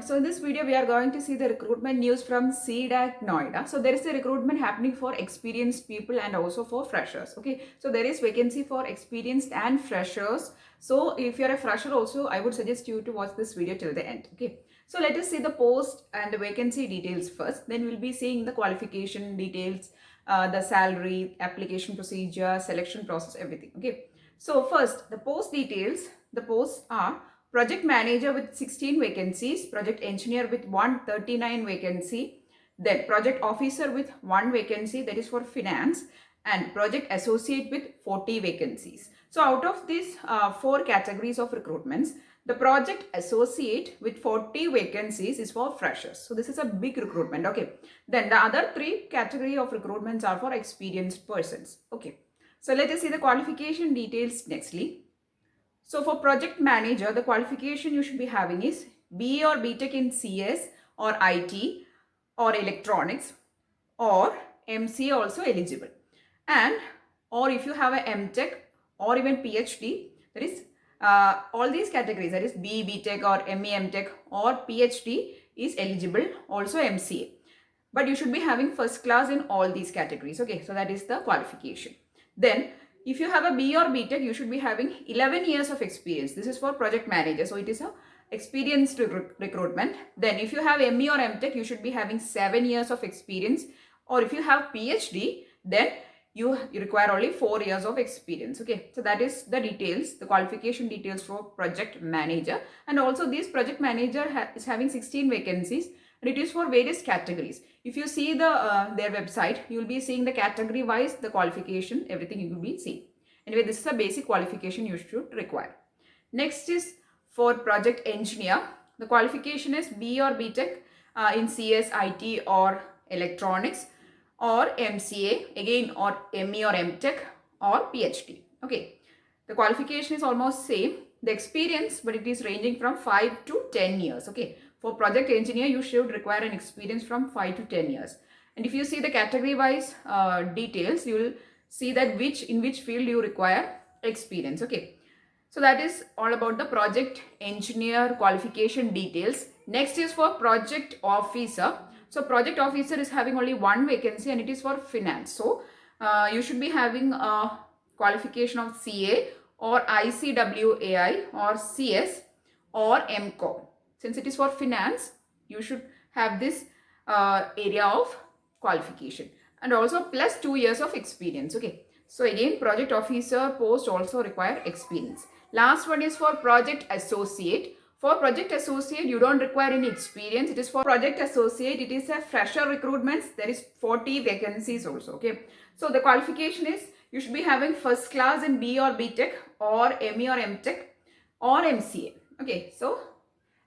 morning. So in this video, we are going to see the recruitment news from CDAC Noida. So there is a recruitment happening for experienced people and also for freshers. Okay, so there is vacancy for experienced and freshers. So if you're a fresher also, I would suggest you to watch this video till the end. Okay, so let us see the post and the vacancy details first. Then we'll be seeing the qualification details, the salary, application procedure, selection process, everything. Okay, so first the post details. The posts are project manager with 16 vacancies, project engineer with 139 vacancy, then project officer with 1 vacancy, that is for finance, and project associate with 40 vacancies. So out of these 4 categories of recruitments, the project associate with 40 vacancies is for freshers. So this is a big recruitment. Okay, then the other 3 category of recruitments are for experienced persons. Okay, so let us see the qualification details nextly. So for project manager, the qualification you should be having is BE or BTech in CS or IT or electronics, or MCA also eligible. And or if you have a MTech or even PhD, that is all these categories, that is BE, BTech or ME, MTech or PhD is eligible, also MCA. But you should be having first class in all these categories. Okay, so that is the qualification. Then if you have a B or BTech, you should be having 11 years of experience. This is for project manager. So it is a experienced recruitment. Then if you have ME or MTech, you should be having 7 years of experience. Or if you have PhD, then you require only 4 years of experience. Okay, so that is the details, the qualification details for project manager. And also this project manager is having 16 vacancies, and it is for various categories. If you see their website, you will be seeing the category wise, the qualification, everything you will be seeing. Anyway, this is a basic qualification you should require. Next is for project engineer. The qualification is B or BTech in CS, IT or electronics, or MCA again, or ME or MTech or PhD. Okay, the qualification is almost same, the experience, but it is ranging from 5 to 10 years. Okay, for project engineer, you should require an experience from 5 to 10 years. And if you see the category wise details, you will see that in which field you require experience. Okay, so that is all about the project engineer qualification details. Next is for project officer. So project officer is having only 1 vacancy, and it is for finance. So you should be having a qualification of CA or ICWAI or CS or MCOM. Since it is for finance, you should have this area of qualification, and also plus 2 years of experience. Okay, so again, project officer post also require experience. Last one is for project associate. For project associate, you don't require any experience. It is for project associate. It is a fresher recruitment. There is 40 vacancies also. Okay, so the qualification is you should be having first class in B or BTech or ME or MTech or MCA. Okay, so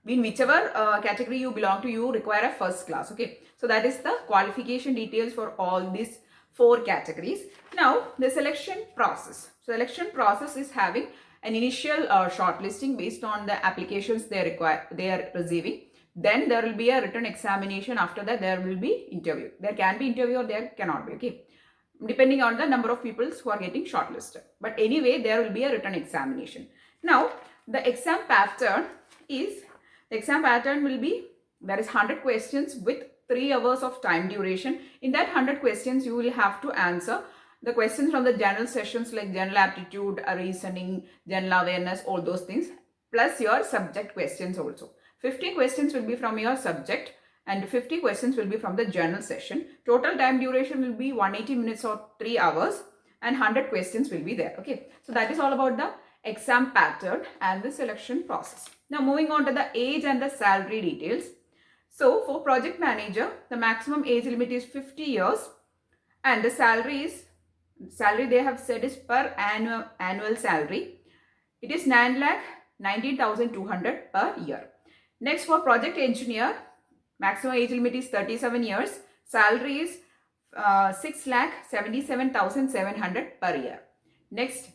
in whichever category you belong to, you require a first class. Okay, so that is the qualification details for all these 4 categories. Now the selection process. Selection process is having an initial shortlisting based on the applications they are receiving. Then there will be a written examination. After that, there will be interview. There can be interview or there cannot be. Okay, depending on the number of people who are getting shortlisted. But anyway, there will be a written examination. Now the exam pattern will be, there is 100 questions with 3 hours of time duration. In that 100 questions, you will have to answer the questions from the general sessions like general aptitude, reasoning, general awareness, all those things, plus your subject questions also. 50 questions will be from your subject and 50 questions will be from the general session. Total time duration will be 180 minutes or 3 hours, and 100 questions will be there. Okay, so that is all about the exam pattern and the selection process. Now moving on to the age and the salary details. So for project manager, the maximum age limit is 50 years, and the salary they have said is per annual salary. It is 9,19,200 per year. Next, for project engineer, maximum age limit is 37 years. Salary is 6,77,700 per year. Next,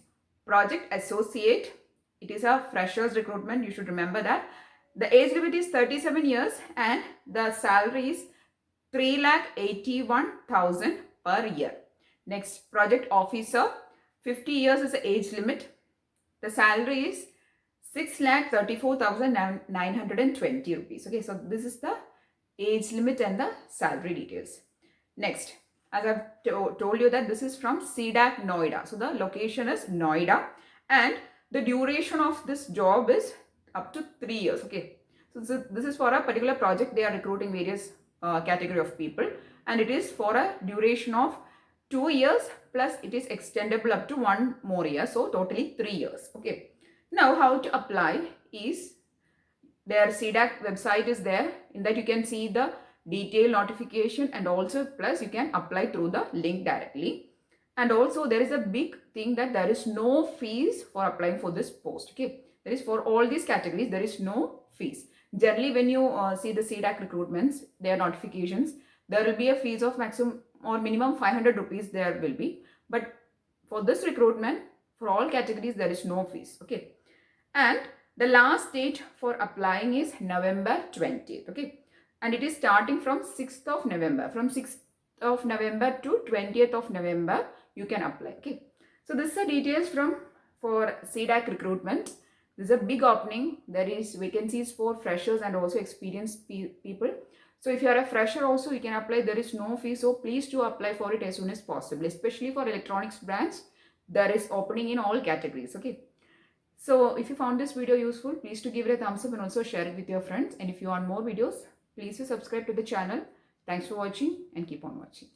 project associate. It is a freshers recruitment. You should remember that. The age limit is 37 years and the salary is 3,81,000 per year. Next, project officer, 50 years is the age limit. The salary is 6,34,920 rupees. Okay, so this is the age limit and the salary details. Next, as I've told you that this is from CDAC Noida. So the location is Noida and the duration of this job is up to 3 years. Okay, so this is for a particular project. They are recruiting various category of people and it is for a duration of 2 years plus it is extendable up to 1 more year. So totally 3 years. Okay, now how to apply is their CDAC website is there. In that you can see the detailed notification and also plus you can apply through the link directly. And also there is a big thing that there is no fees for applying for this post. Okay, there is for all these categories there is no fees. Generally when you see the CDAC recruitments, their notifications, there will be a fees of maximum or minimum 500 rupees there will be. But for this recruitment, for all categories there is no fees. Okay, and the last date for applying is November 20th. Okay, and it is starting from 6th of November. From 6th of November to 20th of November, you can apply. Okay, so this is the details for CDAC recruitment. This is a big opening. There is vacancies for freshers and also experienced people. So if you are a fresher also, you can apply. There is no fee. So please do apply for it as soon as possible, especially for electronics branch. There is opening in all categories. Okay. So if you found this video useful, please do give it a thumbs up and also share it with your friends. And if you want more videos, please do subscribe to the channel. Thanks for watching and keep on watching.